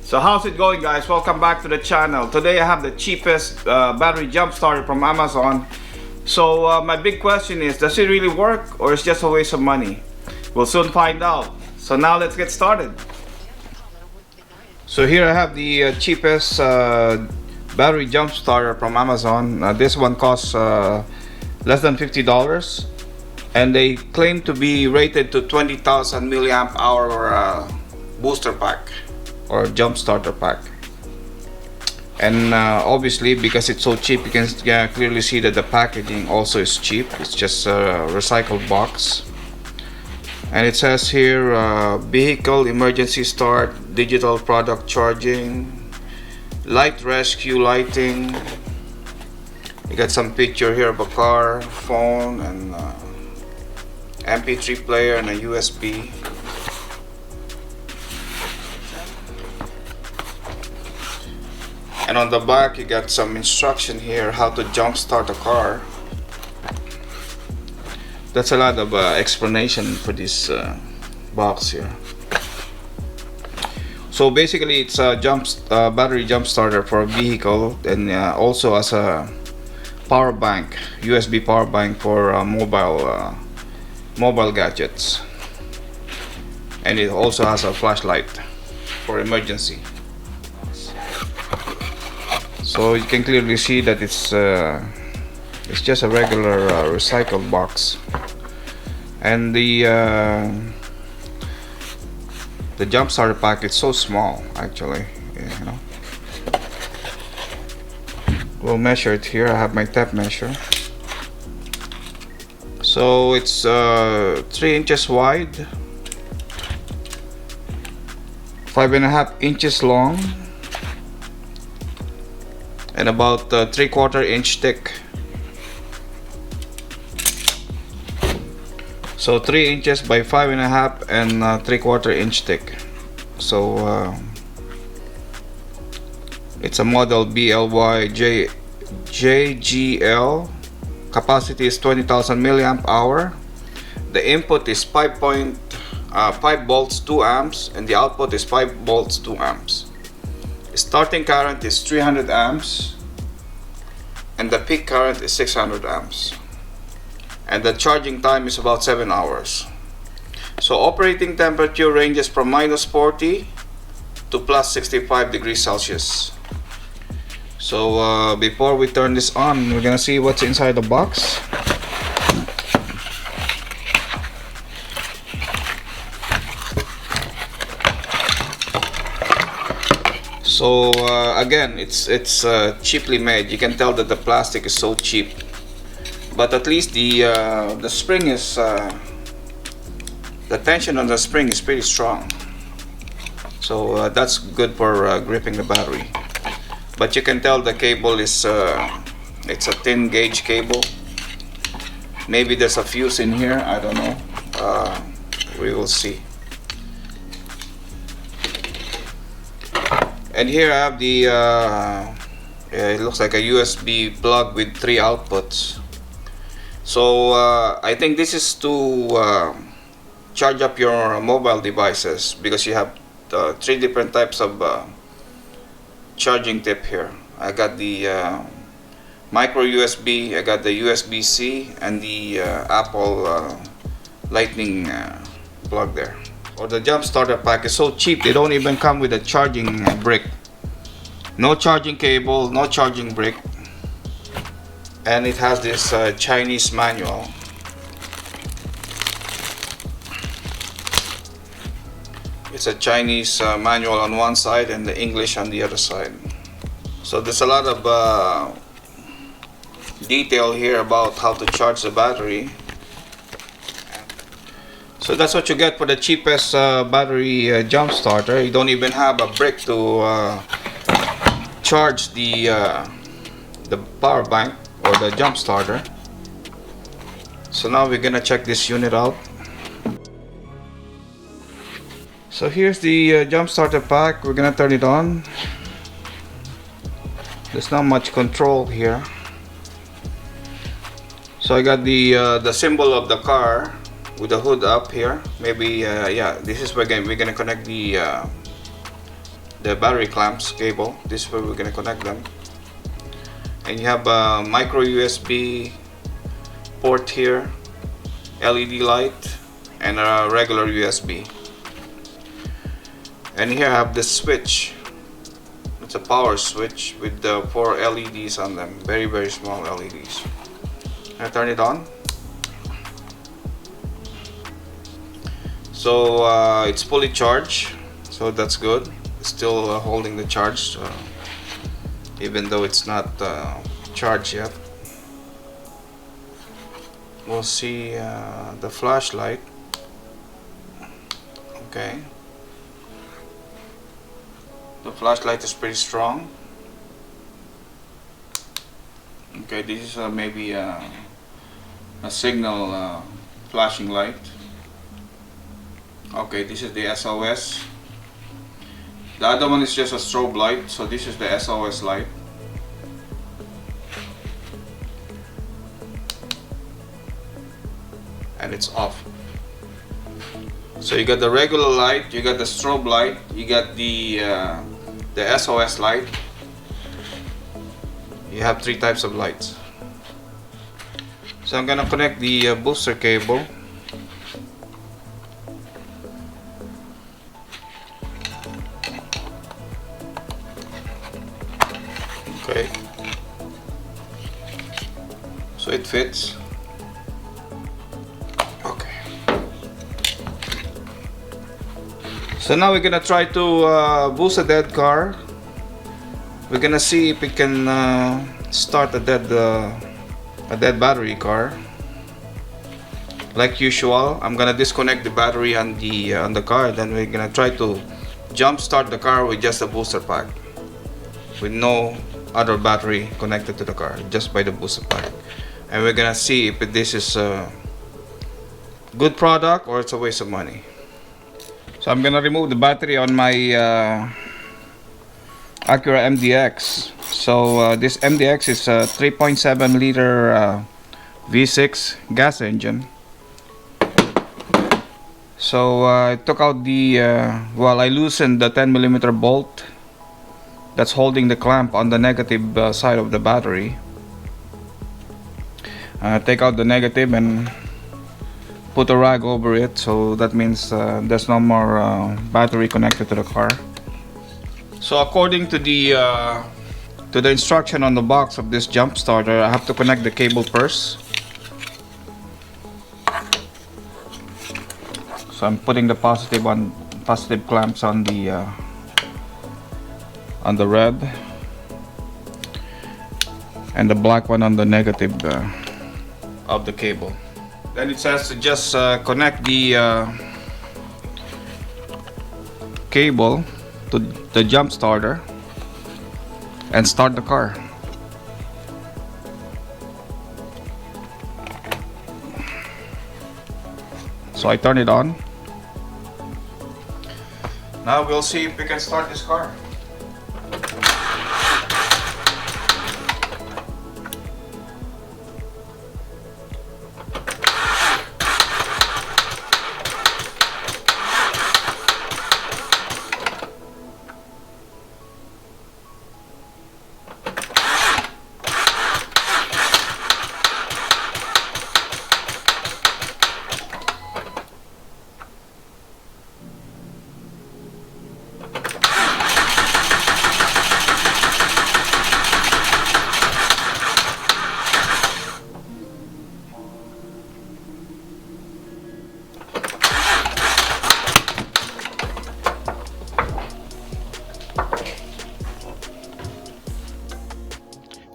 So how's it going, guys? Welcome back to the channel. Today I have the cheapest battery jump starter from Amazon. So my big question is, does it really work or is it just a waste of money? We'll soon find out. So now let's get started. So here I have the cheapest battery jump starter from Amazon. This one costs less than $50, and they claim to be rated to 20,000 milliamp hour booster pack or jump starter pack. And obviously, because it's so cheap, you can clearly see that the packaging also is cheap. It's just a recycled box, and it says here vehicle emergency start, digital product charging, light rescue lighting. You got some picture here of a car, phone, and MP3 player and a USB. And on the back you got some instruction here how to jump start a car. That's a lot of explanation for this box here. So basically it's a battery jump starter for a vehicle, and also as a power bank, USB power bank for mobile gadgets. And it also has a flashlight for emergency. So you can clearly see that it's just a regular recycled box, and the jump starter pack is so small actually. You know, we'll measure it here. I have my tape measure. So it's 3 inches wide, 5.5 inches long, and about 3/4 inch thick. So 3 inches by 5.5 and 3/4 inch thick. So it's a model BLY JGL. Capacity is 20,000 milliamp hour. The input is 5 volts 2 amps, and the output is 5 volts 2 amps. Starting current is 300 amps, and the peak current is 600 amps, and the charging time is about 7 hours. So operating temperature ranges from -40 to +65 degrees Celsius. So before we turn this on, we're gonna see what's inside the box. So again, it's cheaply made. You can tell that the plastic is so cheap, but at least the spring is the tension on the spring is pretty strong. So that's good for gripping the battery. But you can tell the cable is it's a thin gauge cable. Maybe there's a fuse in here. I don't know. We will see. And here I have the it looks like a USB plug with 3 outputs. So I think this is to charge up your mobile devices, because you have 3 different types of charging tip here. I got the micro USB, I got the USB-C, and the Apple Lightning plug there. Or the jump starter pack is so cheap, they don't even come with a charging brick. No charging cable, no charging brick, and it has this Chinese manual. It's a Chinese manual on one side and the English on the other side. So there's a lot of detail here about how to charge the battery. So that's what you get for the cheapest battery jump starter. You don't even have a brick to charge the power bank or the jump starter. So now we're gonna check this unit out. So here's the jump starter pack. We're gonna turn it on. There's not much control here. So I got the symbol of the car with the hood up here. Maybe yeah, this is where we're gonna connect the the battery clamps cable. This is where we're gonna connect them. And you have a micro USB port here, LED light, and a regular USB. And here I have this switch. It's a power switch with the 4 LEDs on them, very small LEDs. I turn it on. So it's fully charged, so that's good. It's still holding the charge, even though it's not charged yet. We'll see the flashlight. Okay, the flashlight is pretty strong. Okay, this is maybe a signal flashing light. Okay, this is the SOS. The other one is just a strobe light, so this is the SOS light. And it's off. So you got the regular light, you got the strobe light, you got the SOS light. You have 3 types of lights. So I'm gonna connect the booster cable. Okay, so it fits. Okay, so now we're gonna try to boost a dead car. We're gonna see if we can start a dead battery car. Like usual, I'm gonna disconnect the battery on the car. Then we're gonna try to jump start the car with just a booster pack, with no other battery connected to the car, just by the booster pack. And we're gonna see if this is a good product or it's a waste of money. So I'm gonna remove the battery on my Acura MDX. So this MDX is a 3.7 liter V6 gas engine. So I took out the I loosened the 10mm bolt that's holding the clamp on the negative side of the battery. Take out the negative and put a rag over it, so that means there's no more battery connected to the car. So according to the instruction on the box of this jump starter, I have to connect the cable first. So I'm putting the positive clamps on the red, and the black one on the negative of the cable. Then it says to just connect the cable to the jump starter and start the car. So I turn it on. Now we'll see if we can start this car.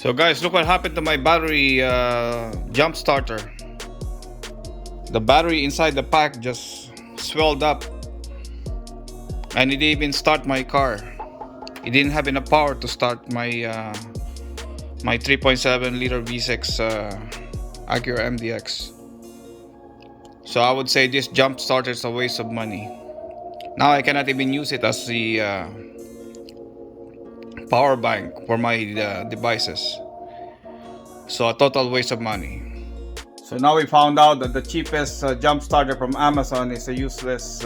So guys, look what happened to my battery jump starter. The battery inside the pack just swelled up, and it didn't even start my car. It didn't have enough power to start my 3.7 liter V6 Acura MDX. So I would say this jump starter is a waste of money. Now I cannot even use it as the power bank for my devices. So a total waste of money. So now we found out that the cheapest jump starter from Amazon is a useless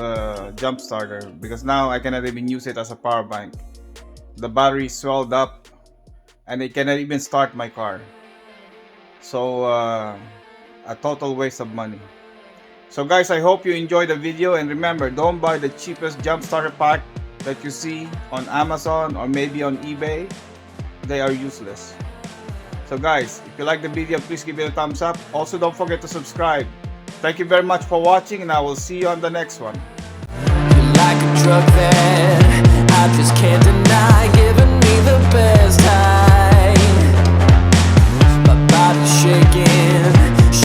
jump starter, because now I cannot even use it as a power bank. the battery swelled up, and it cannot even start my car. So a total waste of money. So guys, I hope you enjoyed the video, and remember, don't buy the cheapest jump starter pack that you see on Amazon or maybe on eBay. They are useless. So guys, if you like the video, please give it a thumbs up. Also, don't forget to subscribe. Thank you very much for watching, and I will see you on the next one. Like a drug that